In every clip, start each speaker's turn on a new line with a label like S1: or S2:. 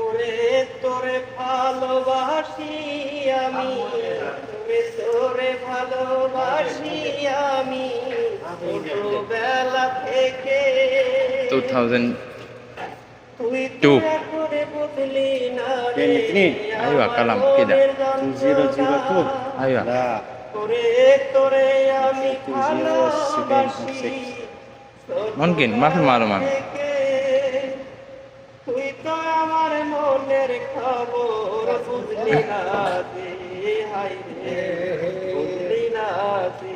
S1: ওরে তোরে ভালোবাসি আমি, তোরে ভালোবাসি আমি ছোটবেলা থেকে।
S2: 2002
S1: বদলি না রে,
S2: Aywa kalam kida
S3: 2002
S2: aywa
S1: তোরে তোরে আমি ভালোবাসি
S2: mungkin maaf maluman
S1: তুই তো আমার মনের খবর বুঝলি না রে, হায় রে বুঝলি না রে।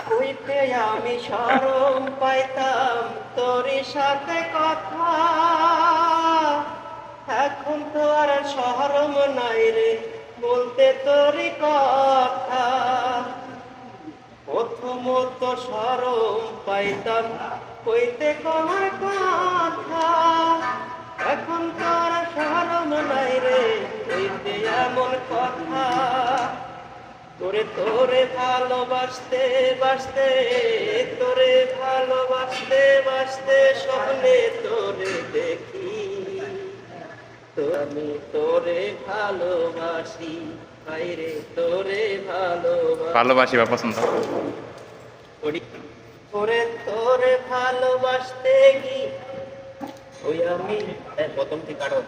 S1: হইতে আমি শরম পাইতাম তোর সাথে কথা, এখন তো আর শরম নাই রে বলতে তোর কথা। প্রথমত শরম পাইতাম কইতে তোমার কথা, এখন তো আর শরম নাই রে কইতে এমন কথা। তোরে তোরে ভালোবাসতে বাসতে, তোরে ভালোবাসতে বাসতে স্বপ্নে তোরে দেখি, তো আমি তোরে ভালোবাসি ভাইরে তোরে
S2: ভালোবাসি বা পছন্দ
S1: ওরে তোরে ভালোবাসতে কি ওই আমি প্রথম থেকে আরো